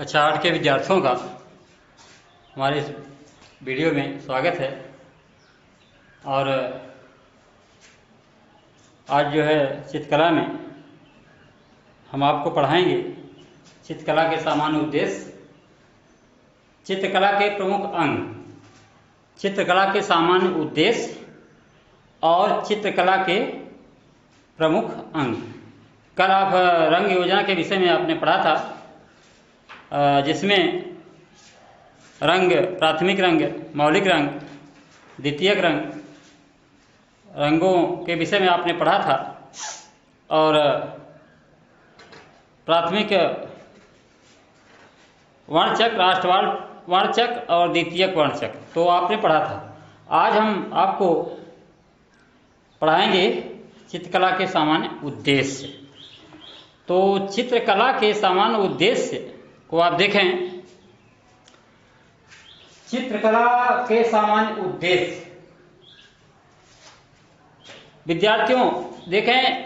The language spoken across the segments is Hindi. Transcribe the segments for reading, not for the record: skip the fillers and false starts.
कक्षा 8 के विद्यार्थियों का हमारे इस वीडियो में स्वागत है। और आज जो है चित्रकला में हम आपको पढ़ाएंगे चित्रकला के सामान्य उद्देश्य, चित्रकला के प्रमुख अंग, चित्रकला के सामान्य उद्देश्य और चित्रकला के प्रमुख अंग। कल आप रंग योजना के विषय में आपने पढ़ा था, जिसमें रंग, प्राथमिक रंग, मौलिक रंग, द्वितीयक रंग, रंगों के विषय में आपने पढ़ा था। और प्राथमिक वर्णचक, राष्ट्रवाद वर्णचक और द्वितीयक वर्णचक तो आपने पढ़ा था। आज हम आपको पढ़ाएंगे चित्रकला के सामान्य उद्देश्य। तो चित्रकला के सामान्य उद्देश्य को आप देखें। चित्रकला के सामान्य उद्देश्य विद्यार्थियों देखें,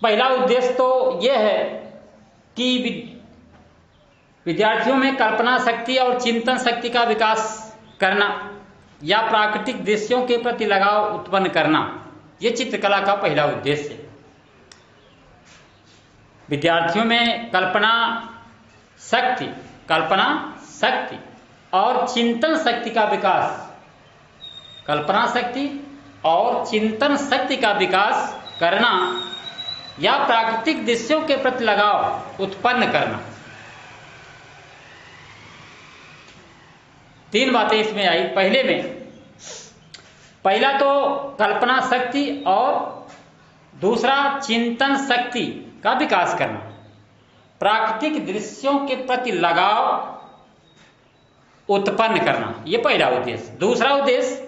पहला उद्देश्य तो यह है कि विद्यार्थियों में कल्पना शक्ति और चिंतन शक्ति का विकास करना या प्राकृतिक दृश्यों के प्रति लगाव उत्पन्न करना, यह चित्रकला का पहला उद्देश्य है। विद्यार्थियों में कल्पना शक्ति और चिंतन शक्ति का विकास, कल्पना शक्ति और चिंतन शक्ति का विकास करना या प्राकृतिक दृश्यों के प्रति लगाव उत्पन्न करना। तीन बातें इसमें आई। पहला तो कल्पना शक्ति और दूसरा चिंतन शक्ति का विकास करना, प्राकृतिक दृश्यों के प्रति लगाव उत्पन्न करना, यह पहला उद्देश्य। दूसरा उद्देश्य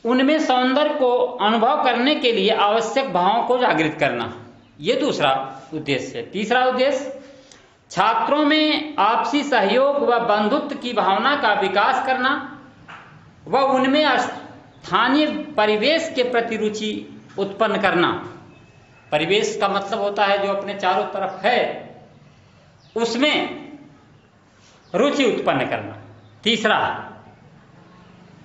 उनमें सौंदर्य को अनुभव करने के लिए आवश्यक भावों को जागृत करना, यह दूसरा उद्देश्य है। तीसरा उद्देश्य छात्रों में आपसी सहयोग व बंधुत्व की भावना का विकास करना व उनमें स्थानीय परिवेश के प्रति रुचि उत्पन्न करना। परिवेश का मतलब होता है जो अपने चारों तरफ है, उसमें रुचि उत्पन्न करना। तीसरा।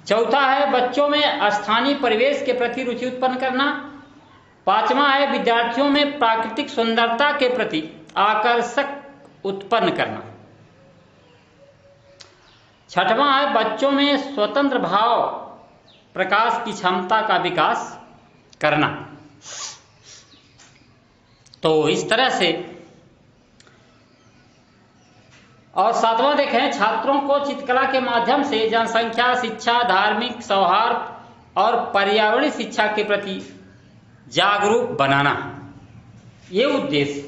चौथा है बच्चों में स्थानीय परिवेश के प्रति रुचि उत्पन्न करना। पांचवा है विद्यार्थियों में प्राकृतिक सुंदरता के प्रति आकर्षक उत्पन्न करना। छठवां है बच्चों में स्वतंत्र भाव प्रकाश की क्षमता का विकास करना। तो इस तरह से। और सातवां देखें, छात्रों को चित्रकला के माध्यम से जनसंख्या शिक्षा, धार्मिक सौहार्द और पर्यावरणीय शिक्षा के प्रति जागरूक बनाना, ये उद्देश्य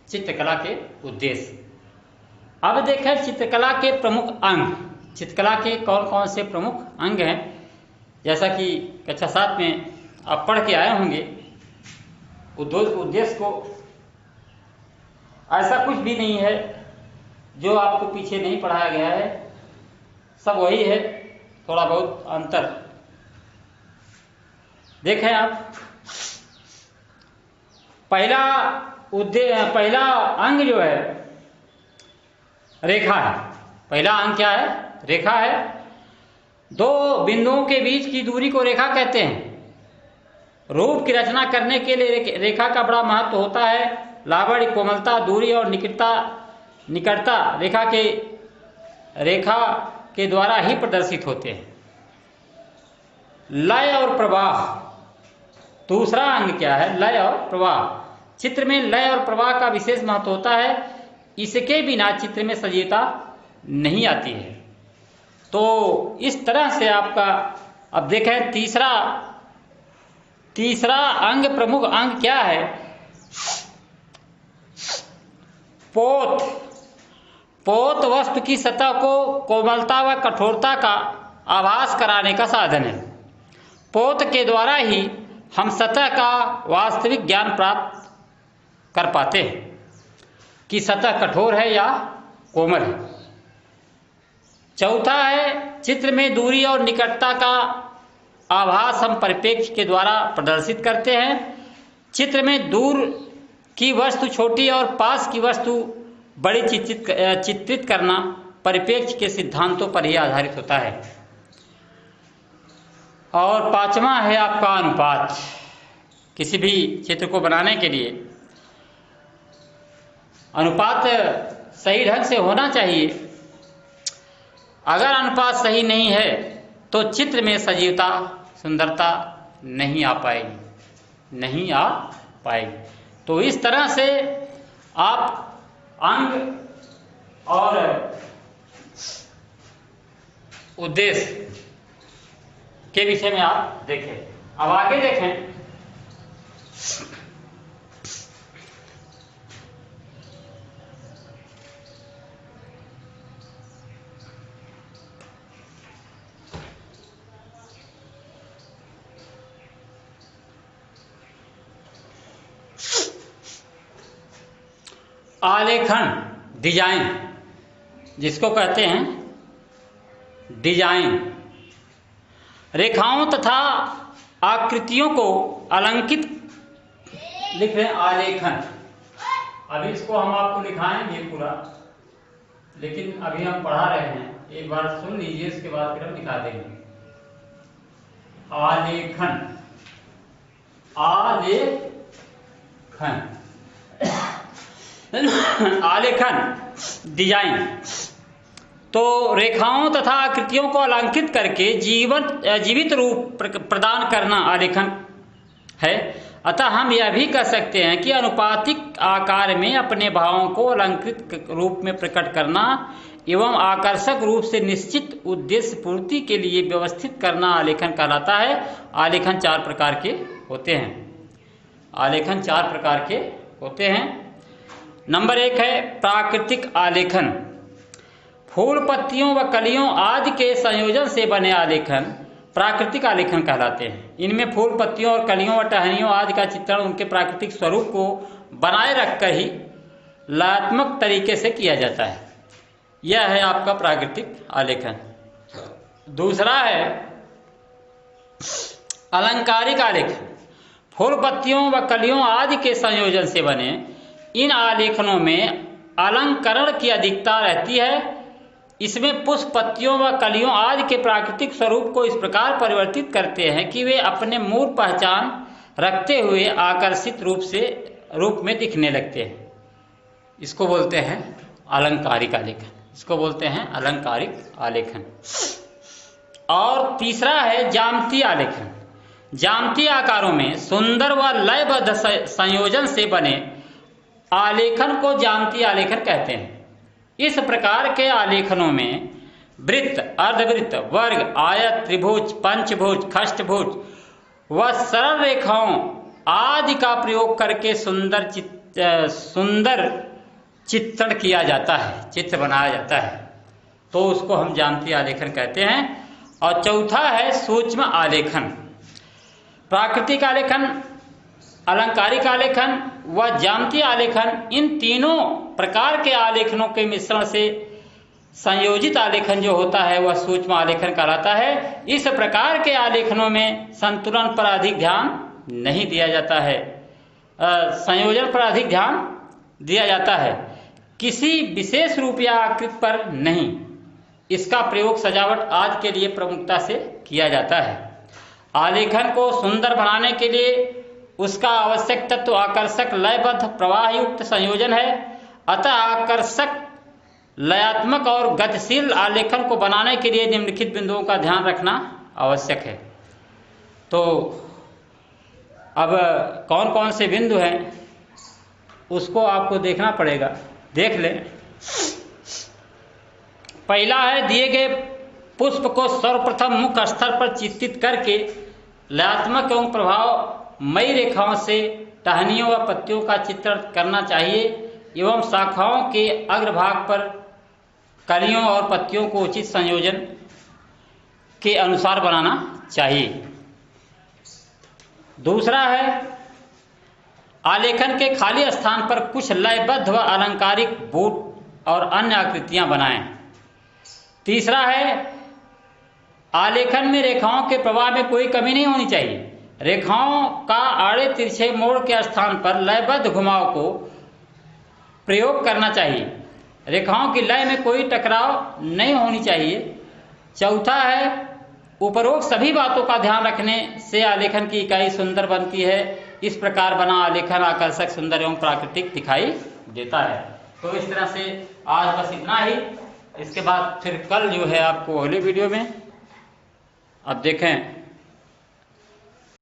चित्रकला के उद्देश्य। अब देखें चित्रकला के प्रमुख अंग। चित्रकला के कौन कौन से प्रमुख अंग हैं, जैसा कि कक्षा 7 में आप पढ़ के आए होंगे। उद्देश्य को ऐसा कुछ भी नहीं है जो आपको पीछे नहीं पढ़ाया गया है, सब वही है, थोड़ा बहुत अंतर देखें आप। पहला अंग जो है रेखा है। पहला अंग क्या है? रेखा है। दो बिंदुओं के बीच की दूरी को रेखा कहते हैं। रूप की रचना करने के लिए रेखा का बड़ा महत्व होता है। लावण्य, कोमलता, दूरी और निकटता रेखा के द्वारा ही प्रदर्शित होते हैं। लय और प्रवाह, दूसरा अंग क्या है? लय और प्रवाह। चित्र में लय और प्रवाह का विशेष महत्व होता है, इसके बिना चित्र में सजीवता नहीं आती है। तो इस तरह से आपका अब देखें तीसरा अंग, प्रमुख अंग क्या है? पोत वस्तु की सतह को कोमलता व कठोरता का आभास कराने का साधन है। पोत के द्वारा ही हम सतह का वास्तविक ज्ञान प्राप्त कर पाते हैं कि सतह कठोर है या कोमल है। चौथा है चित्र में दूरी और निकटता का आभास हम परिप्रेक्ष्य के द्वारा प्रदर्शित करते हैं। चित्र में दूर की वस्तु छोटी और पास की वस्तु बड़ी चित्रित करना परिप्रेक्ष्य के सिद्धांतों पर ही आधारित होता है। और पांचवा है आपका अनुपात। किसी भी चित्र को बनाने के लिए अनुपात सही ढंग से होना चाहिए। अगर अनुपात सही नहीं है तो चित्र में सजीवता, सुंदरता नहीं आ पाएगी। तो इस तरह से आप अंग और उद्देश्य के विषय में आप देखें। अब आगे देखें, आलेखन, डिजाइन जिसको कहते हैं डिजाइन, रेखाओं तथा आकृतियों को अलंकित लिख रहे हैं आलेखन। अभी इसको हम आपको लिखाएंगे पूरा, लेकिन अभी हम पढ़ा रहे हैं, एक बार सुन लीजिए, इसके बाद फिर हम लिखा देंगे। आलेखन, आलेखन, आलेखन, डिजाइन तो रेखाओं तथा आकृतियों को अलंकित करके जीवित रूप प्रदान करना आलेखन है। अतः हम यह भी कह सकते हैं कि अनुपातिक आकार में अपने भावों को अलंकृत रूप में प्रकट करना एवं आकर्षक रूप से निश्चित उद्देश्य पूर्ति के लिए व्यवस्थित करना आलेखन कहलाता है। आलेखन चार प्रकार के होते हैं। आलेखन चार प्रकार के होते हैं। नंबर 1 है प्राकृतिक आलेखन। फूल, पत्तियों व कलियों आदि के संयोजन से बने आलेखन प्राकृतिक आलेखन कहलाते हैं। इनमें फूल, पत्तियों और कलियों व टहनियों आदि का चित्रण उनके प्राकृतिक स्वरूप को बनाए रखकर ही लयात्मक तरीके से किया जाता है। यह है आपका प्राकृतिक आलेखन। दूसरा है अलंकारिक आलेखन। फूल, पत्तियों व कलियों आदि के संयोजन से बने इन आलेखनों में अलंकरण की अधिकता रहती है। इसमें पुष्प, पत्तियों व कलियों आदि के प्राकृतिक स्वरूप को इस प्रकार परिवर्तित करते हैं कि वे अपने मूल पहचान रखते हुए आकर्षित रूप में दिखने लगते हैं। इसको बोलते हैं अलंकारिक आलेखन। इसको बोलते हैं अलंकारिक आलेखन। और तीसरा है ज्यामितीय आलेखन। ज्यामितीय आकारों में सुंदर व लयबद्ध संयोजन से बने आलेखन को ज्यामितीय आलेखन कहते हैं। इस प्रकार के आलेखनों में वृत्त, अर्धवृत्त, वर्ग, आयत, त्रिभुज, पंचभुज, खष्टभुज व सरल रेखाओं आदि का प्रयोग करके सुंदर चित्रण किया जाता है, चित्र बनाया जाता है। तो उसको हम ज्यामितीय आलेखन कहते हैं। और चौथा है सूक्ष्म आलेखन। प्राकृतिक आलेखन, अलंकारिक आलेखन व ज्यामितीय आलेखन, इन तीनों प्रकार के आलेखनों के मिश्रण से संयोजित आलेखन जो होता है वह सूक्ष्म आलेखन कहलाता है। इस प्रकार के आलेखनों में संतुलन पर अधिक ध्यान नहीं दिया जाता है, संयोजन पर अधिक ध्यान दिया जाता है, किसी विशेष रूप या आकृति पर नहीं। इसका प्रयोग सजावट आदि के लिए प्रमुखता से किया जाता है। आलेखन को सुंदर बनाने के लिए उसका आवश्यक तत्व आकर्षक, लयबद्ध, प्रवाह युक्त संयोजन है। अतः आकर्षक, लयात्मक और गतिशील आलेखन को बनाने के लिए निम्नलिखित बिंदुओं का ध्यान रखना आवश्यक है। तो अब कौन कौन से बिंदु हैं उसको आपको देखना पड़ेगा, देख लें। पहला है दिए गए पुष्प को सर्वप्रथम मुख्य स्तर पर चित्रित करके लयात्मक एवं प्रभावमयी रेखाओं से टहनियों व पत्तियों का चित्रण करना चाहिए एवं शाखाओं के अग्रभाग पर कलियों और पत्तियों को उचित संयोजन के अनुसार बनाना चाहिए। दूसरा है आलेखन के खाली स्थान पर कुछ लयबद्ध व अलंकारिक बूट और अन्य आकृतियां बनाएं। तीसरा है आलेखन में रेखाओं के प्रवाह में कोई कमी नहीं होनी चाहिए। रेखाओं का आड़े तिरछे मोड़ के स्थान पर लयबद्ध घुमाव को प्रयोग करना चाहिए। रेखाओं की लय में कोई टकराव नहीं होनी चाहिए। चौथा है, उपरोक्त सभी बातों का ध्यान रखने से आलेखन की इकाई सुंदर बनती है। इस प्रकार बना आलेखन आकर्षक, सुंदर एवं प्राकृतिक दिखाई देता है। तो इस तरह से आज बस इतना ही। इसके बाद फिर कल जो है आपको अगले वीडियो में अब देखें